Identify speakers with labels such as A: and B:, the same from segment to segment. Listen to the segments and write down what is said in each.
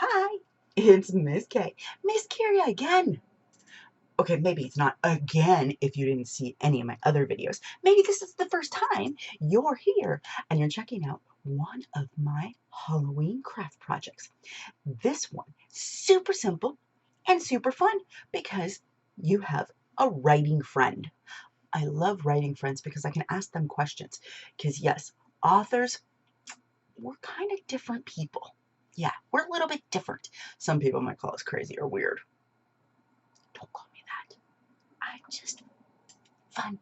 A: Hi, it's Miss K. Miss Carrie again. Okay, maybe it's not again if you didn't see any of my other videos. Maybe this is the first time you're here and you're checking out one of my Halloween craft projects. This one, super simple and super fun because you have a writing friend. I love writing friends because I can ask them questions. Because yes, authors, we're kind of different people. Yeah, we're a little bit different. Some people might call us crazy or weird. Don't call me that. I'm just fun.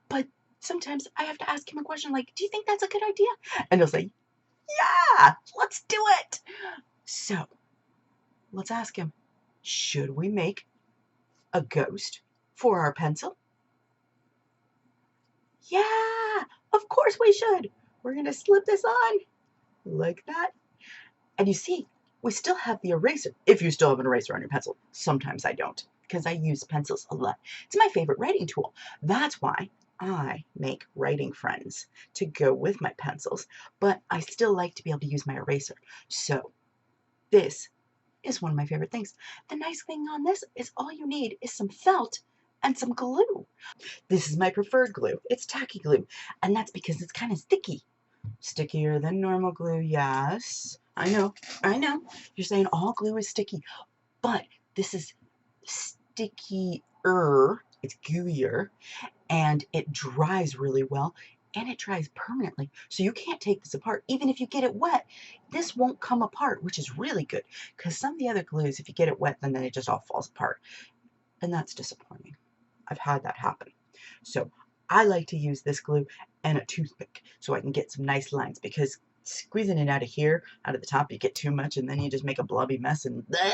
A: But sometimes I have to ask him a question like, do you think that's a good idea? And he'll say, yeah, let's do it. So let's ask him, should we make a ghost for our pencil? Yeah, of course we should. We're going to slip this on like that. And you see, we still have the eraser, if you still have an eraser on your pencil. Sometimes I don't, because I use pencils a lot. It's my favorite writing tool. That's why I make writing friends to go with my pencils, but I still like to be able to use my eraser. So this is one of my favorite things. The nice thing on this is all you need is some felt and some glue. This is my preferred glue. It's tacky glue, and that's because it's kind of sticky. Stickier than normal glue, yes. I know. You're saying all glue is sticky, but this is stickier. It's gooier, and it dries really well, and it dries permanently. So you can't take this apart. Even if you get it wet, this won't come apart, which is really good, because some of the other glues, if you get it wet, then it just all falls apart, and that's disappointing. I've had that happen. So I like to use this glue and a toothpick so I can get some nice lines, because squeezing it out of here, out of the top, you get too much and then you just make a blobby mess and bleh.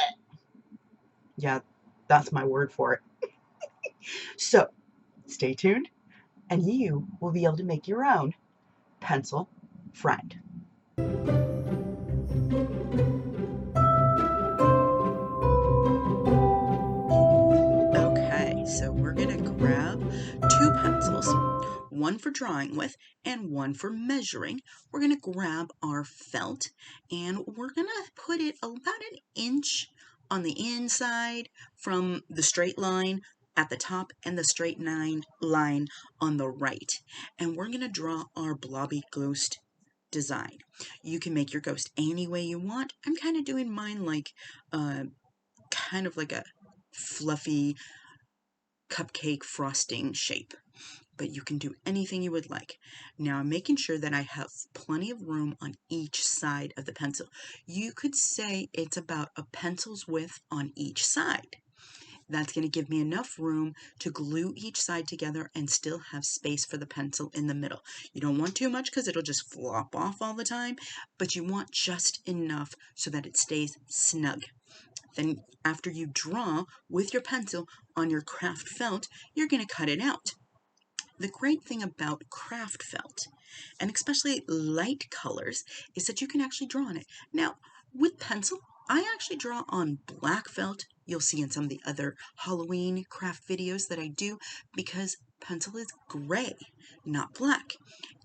A: Yeah, that's my word for it. So stay tuned and you will be able to make your own pencil friend. Okay, so we're going to grab two pencils, one for drawing with and one for measuring. We're going to grab our felt and we're going to put it about an inch on the inside from the straight line at the top and the straight line on the right. And we're going to draw our blobby ghost design. You can make your ghost any way you want. I'm kind of doing mine like kind of like a fluffy cupcake frosting shape, but you can do anything you would like. Now I'm making sure that I have plenty of room on each side of the pencil. You could say it's about a pencil's width on each side. That's going to give me enough room to glue each side together and still have space for the pencil in the middle. You don't want too much because it'll just flop off all the time, but you want just enough so that it stays snug. Then after you draw with your pencil on your craft felt, you're going to cut it out. The great thing about craft felt, and especially light colors, is that you can actually draw on it. Now, with pencil, I actually draw on black felt. You'll see in some of the other Halloween craft videos that I do, because pencil is gray, not black.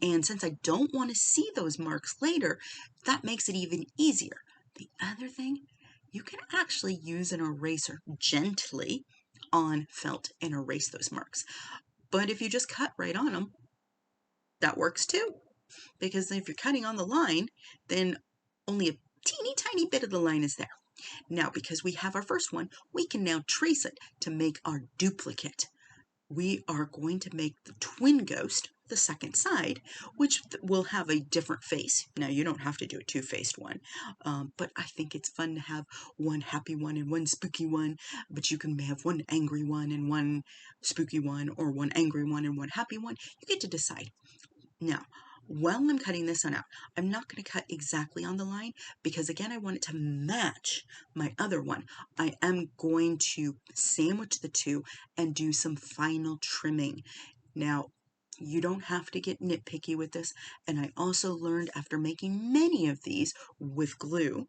A: And since I don't want to see those marks later, that makes it even easier. The other thing, you can actually use an eraser gently on felt and erase those marks. But if you just cut right on them, that works too. Because if you're cutting on the line, then only a teeny tiny bit of the line is there. Now, because we have our first one, we can now trace it to make our duplicate. We are going to make the twin ghost, the second side, which will have a different face. Now, you don't have to do a two-faced one, but I think it's fun to have one happy one and one spooky one, but you can have one angry one and one spooky one, or one angry one and one happy one. You get to decide. Now, while I'm cutting this one out, I'm not going to cut exactly on the line because, again, I want it to match my other one. I am going to sandwich the two and do some final trimming. Now, you don't have to get nitpicky with this, and I also learned after making many of these with glue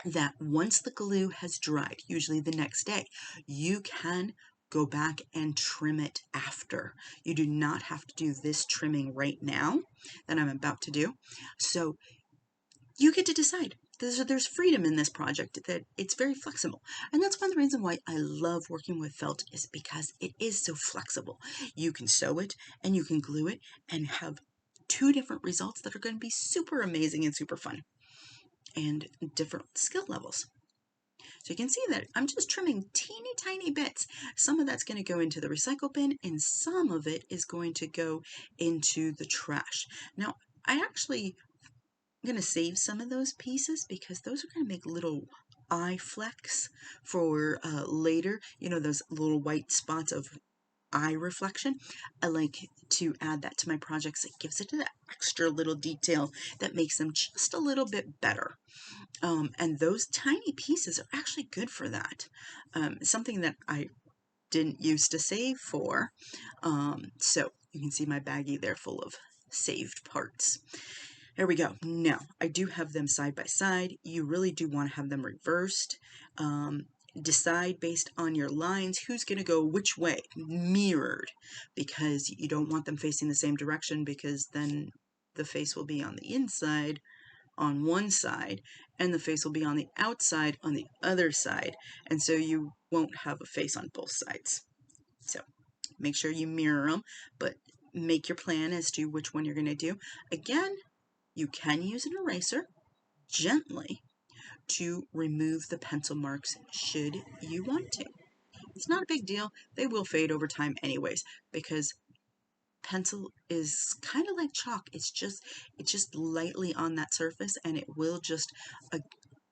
A: that once the glue has dried, usually the next day, you can go back and trim it after. You do not have to do this trimming right now that I'm about to do. So you get to decide. there's freedom in this project, that it's very flexible. And that's one of the reasons why I love working with felt, is because it is so flexible. You can sew it and you can glue it and have two different results that are going to be super amazing and super fun, and different skill levels. So you can see that I'm just trimming teeny tiny bits. Some of that's going to go into the recycle bin and some of it is going to go into the trash. Now, I'm going to save some of those pieces because those are going to make little eye flecks for later, those little white spots of eye reflection. I like to add that to my projects. It gives it that extra little detail that makes them just a little bit better. And those tiny pieces are actually good for that. Something that I didn't used to save for. So you can see my baggie there full of saved parts. There we go. Now, I do have them side by side. You really do want to have them reversed. Decide based on your lines who's going to go which way, mirrored, because you don't want them facing the same direction, because then the face will be on the inside on one side and the face will be on the outside on the other side, and so you won't have a face on both sides. So make sure you mirror them, but make your plan as to which one you're going to do. Again, you can use an eraser gently to remove the pencil marks should you want to. It's not a big deal. They will fade over time anyways, because pencil is kind of like chalk. It's just lightly on that surface and it will just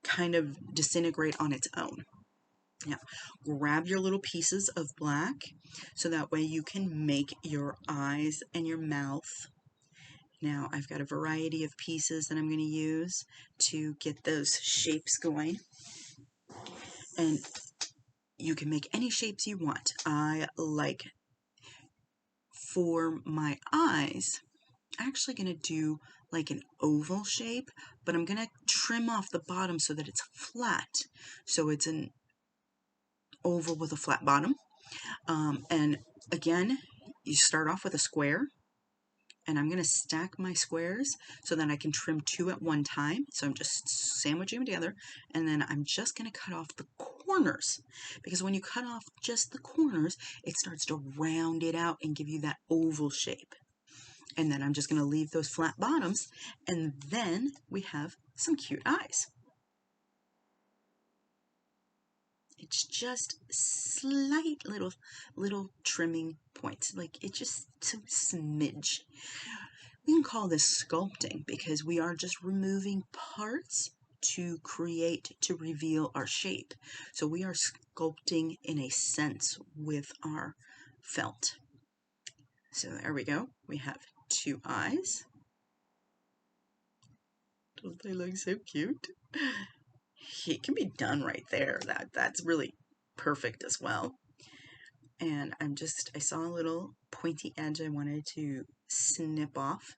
A: kind of disintegrate on its own. Now, grab your little pieces of black so that way you can make your eyes and your mouth. Now, I've got a variety of pieces that I'm going to use to get those shapes going. And you can make any shapes you want. I like, for my eyes, I'm actually going to do like an oval shape, but I'm going to trim off the bottom so that it's flat. So it's an oval with a flat bottom. And again, you start off with a square, and I'm going to stack my squares so that I can trim two at one time. So I'm just sandwiching them together, and then I'm just going to cut off the corners, because when you cut off just the corners, it starts to round it out and give you that oval shape. And then I'm just going to leave those flat bottoms, and then we have some cute eyes. It's just slight little trimming points, like it's just a smidge. We can call this sculpting because we are just removing parts to reveal our shape. So we are sculpting in a sense with our felt. So there we go. We have two eyes. Don't they look so cute? It can be done right there. That's really perfect as well. And I saw a little pointy edge I wanted to snip off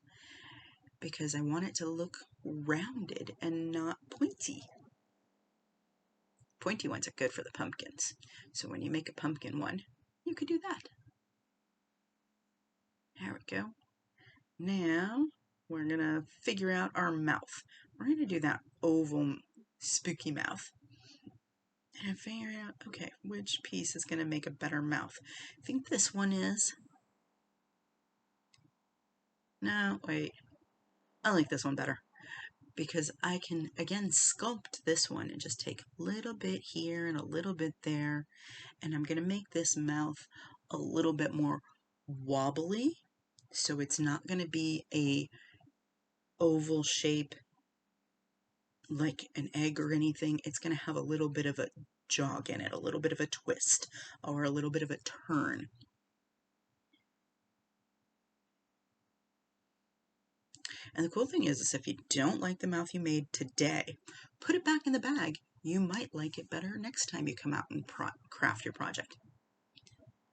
A: because I want it to look rounded and not pointy. Pointy ones are good for the pumpkins. So when you make a pumpkin one, you could do that. There we go. Now we're going to figure out our mouth. We're going to do that oval spooky mouth. And figure out, okay, which piece is going to make a better mouth. I think this one is. No, wait. I like this one better, because I can, again, sculpt this one and just take a little bit here and a little bit there. And I'm going to make this mouth a little bit more wobbly, so it's not going to be a oval shape like an egg or anything. It's going to have a little bit of a jog in it, a little bit of a twist, or a little bit of a turn. And the cool thing is if you don't like the mouth you made today, put it back in the bag. You might like it better next time you come out and craft your project.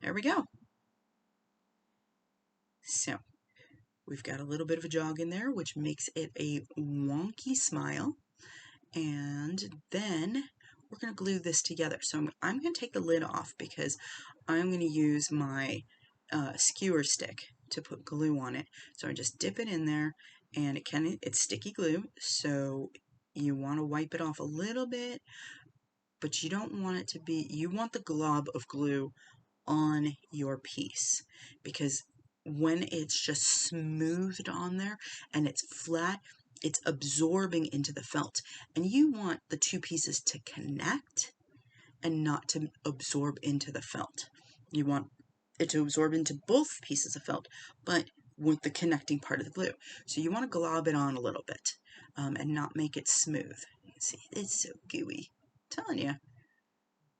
A: There we go. So we've got a little bit of a jog in there, which makes it a wonky smile. And then we're going to glue this together. So I'm going to take the lid off because I'm going to use my skewer stick to put glue on it. So I just dip it in there, and it's sticky glue, so You want to wipe it off a little bit, but you don't want it to be, you want the glob of glue on your piece, because when it's just smoothed on there and it's flat, it's absorbing into the felt, and you want the two pieces to connect and not to absorb into the felt. You want it to absorb into both pieces of felt, but with the connecting part of the glue. So you want to glob it on a little bit, and not make it smooth. See, it's so gooey. I'm telling you,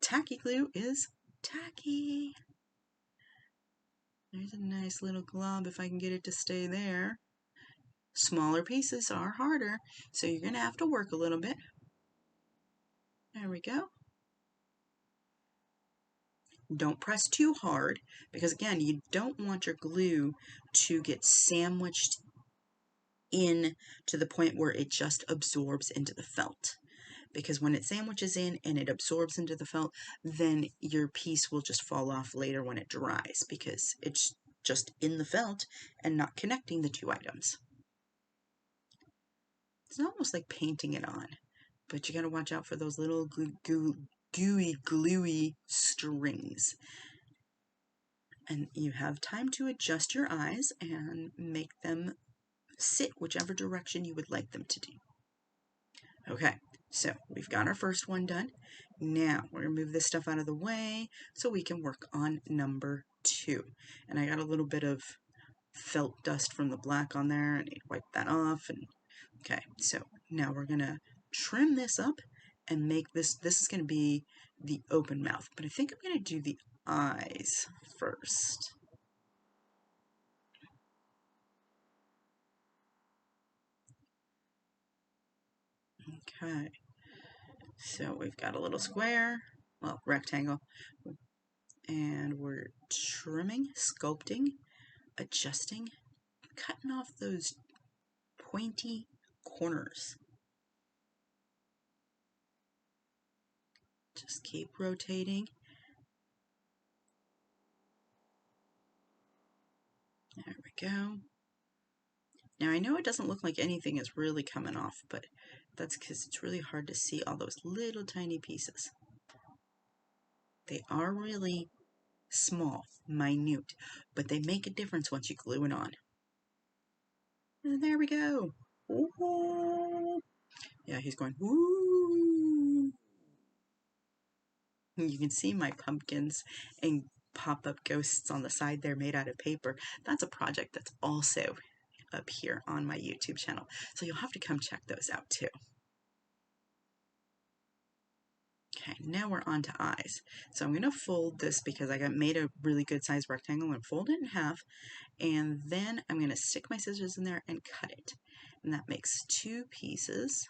A: tacky glue is tacky. There's a nice little glob if I can get it to stay there. Smaller pieces are harder, so you're going to have to work a little bit. There we go. Don't press too hard, because again, you don't want your glue to get sandwiched in to the point where it just absorbs into the felt. Because when it sandwiches in and it absorbs into the felt, then your piece will just fall off later when it dries, because it's just in the felt and not connecting the two items. It's almost like painting it on, but you gotta watch out for those little gooey, gluey strings. And you have time to adjust your eyes and make them sit whichever direction you would like them to do. Okay, so we've got our first one done. Now we're gonna move this stuff out of the way so we can work on number 2. And I got a little bit of felt dust from the black on there. I need to wipe that off. And okay, so now we're gonna trim this up and make this is gonna be the open mouth, but I think I'm gonna do the eyes first. Okay, so we've got a little square, well, rectangle, and we're trimming, sculpting, adjusting, cutting off those pointy corners. Just keep rotating. There we go. Now I know it doesn't look like anything is really coming off, but that's because it's really hard to see all those little tiny pieces. They are really small, minute, but they make a difference once you glue it on. And there we go. Ooh. Yeah, he's going, woo. You can see my pumpkins and pop-up ghosts on the side there made out of paper. That's a project that's also up here on my YouTube channel, so you'll have to come check those out too. Okay, now we're on to eyes. So I'm going to fold this because I made a really good sized rectangle and fold it in half, and then I'm going to stick my scissors in there and cut it. And that makes 2 pieces,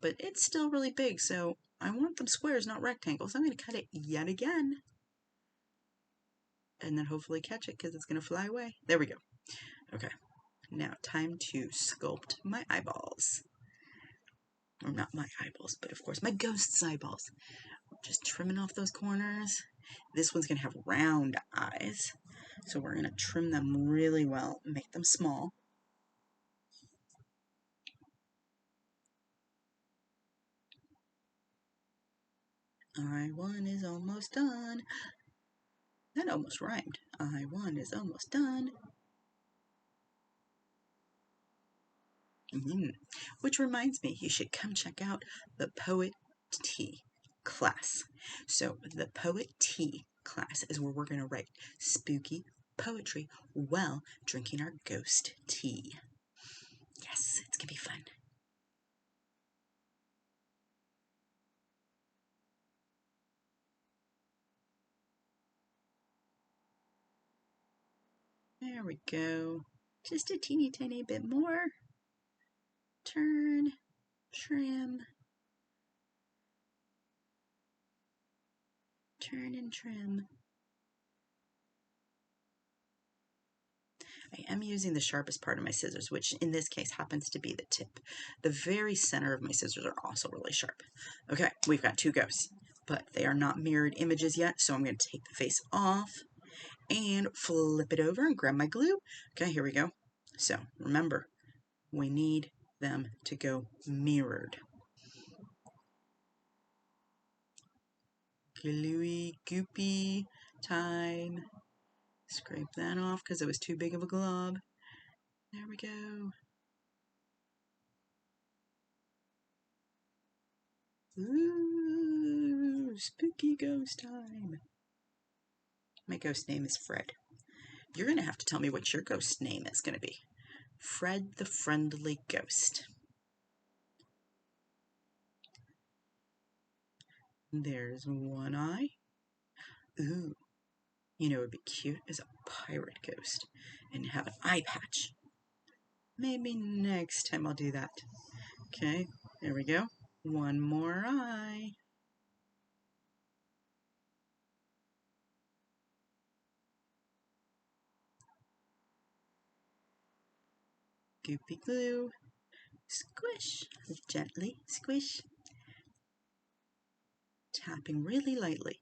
A: but it's still really big, so I want them squares, not rectangles. So I'm going to cut it yet again, and then hopefully catch it because it's going to fly away. There we go. Okay, now time to sculpt my eyeballs. Or not my eyeballs, but of course my ghost's eyeballs. Just trimming off those corners. This one's going to have round eyes, so we're going to trim them really well, make them small. Eye 1 is almost done. That almost rhymed. Eye 1 is almost done. Which reminds me, you should come check out the Poet Tea class. So the Poet Tea class is where we're going to write spooky poetry while drinking our ghost tea. Yes, it's going to be fun. There we go. Just a teeny tiny bit more. Turn, trim, turn and trim. I am using the sharpest part of my scissors, which in this case happens to be the tip. The very center of my scissors are also really sharp. Okay, we've got 2 ghosts, but they are not mirrored images yet, so I'm going to take the face off and flip it over and grab my glue. Okay, here we go. So remember, we need them to go mirrored. gluey, goopy time. Scrape that off because it was too big of a glob. There we go. Ooh, spooky ghost time. My ghost name is Fred. You're going to have to tell me what your ghost name is going to be. Fred the Friendly Ghost. There's one eye. Ooh, you know what would be cute is a pirate ghost and have an eye patch. Maybe next time I'll do that. Okay, there we go. One more eye. Goopy glue. Squish. Gently squish. Tapping really lightly.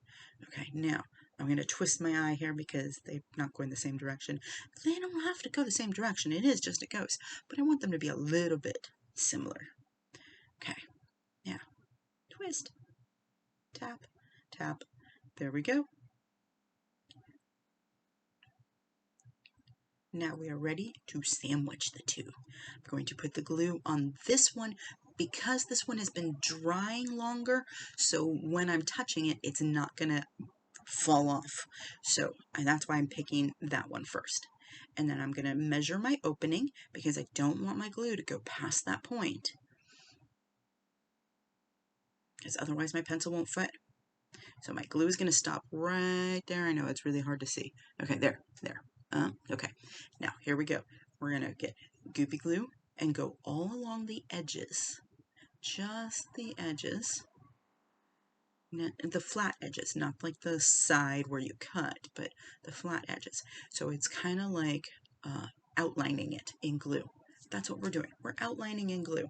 A: Okay, now I'm going to twist my eye here because they're not going the same direction. They don't have to go the same direction. It is just a ghost, but I want them to be a little bit similar. Okay, now twist. Tap, tap. There we go. Now we are ready to sandwich the two. I'm going to put the glue on this one because this one has been drying longer, so when I'm touching it, it's not going to fall off. So that's why I'm picking that one first. And then I'm going to measure my opening because I don't want my glue to go past that point, because otherwise my pencil won't fit. So my glue is going to stop right there. I know it's really hard to see. Okay, there. Okay, now here we go. We're going to get goopy glue and go all along the edges, just the edges, the flat edges, not like the side where you cut, but the flat edges. So it's kind of like outlining it in glue. That's what we're doing. We're outlining in glue.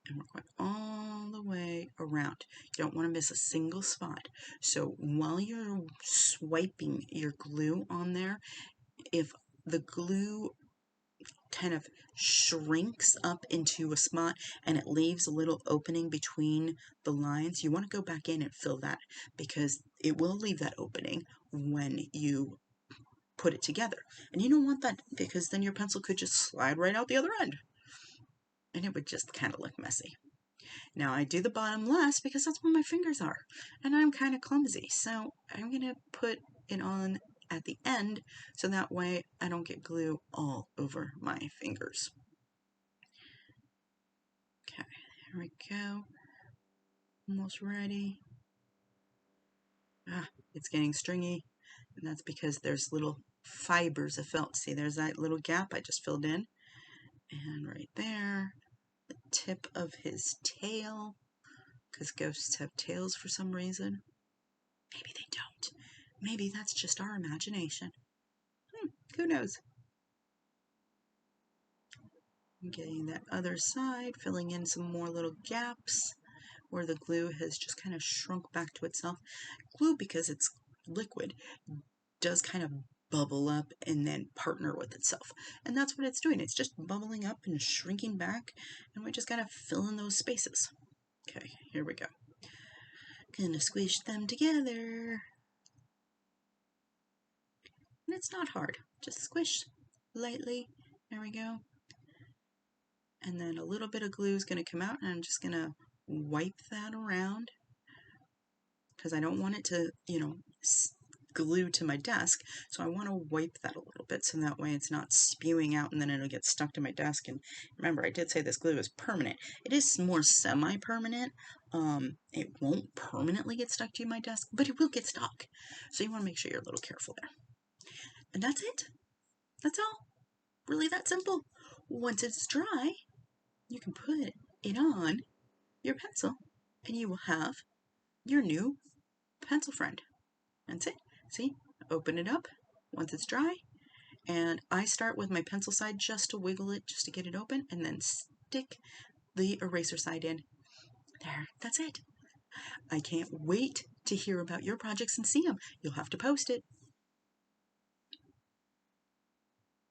A: And we're going all the way around. You don't want to miss a single spot. So while you're swiping your glue on there, if the glue kind of shrinks up into a spot and it leaves a little opening between the lines, you want to go back in and fill that because it will leave that opening when you put it together. And you don't want that because then your pencil could just slide right out the other end and it would just kind of look messy. Now I do the bottom last because that's where my fingers are and I'm kind of clumsy, so I'm going to put it on at the end so that way I don't get glue all over my fingers. Okay, there we go. Almost ready. It's getting stringy, and that's because there's little fibers of felt. See, there's that little gap I just filled in. And right there, the tip of his tail, because ghosts have tails for some reason. Maybe they don't. Maybe that's just our imagination. Who knows? I'm getting that other side, filling in some more little gaps where the glue has just kind of shrunk back to itself. Glue, because it's liquid, does kind of bubble up and then partner with itself. And that's what it's doing. It's just bubbling up and shrinking back, and we just gotta fill in those spaces. Okay, here we go. Gonna squish them together. And it's not hard. Just squish lightly. There we go. And then a little bit of glue is going to come out, and I'm just going to wipe that around because I don't want it to, glue to my desk. So I want to wipe that a little bit so that way it's not spewing out and then it'll get stuck to my desk. And remember, I did say this glue is permanent. It is more semi-permanent. It won't permanently get stuck to my desk, but it will get stuck. So you want to make sure you're a little careful there. And that's it. That's all. Really that simple. Once it's dry, you can put it on your pencil and you will have your new pencil friend. That's it. See, open it up once it's dry, and I start with my pencil side just to wiggle it, just to get it open, and then stick the eraser side in. There, that's it. I can't wait to hear about your projects and see them. You'll have to post it.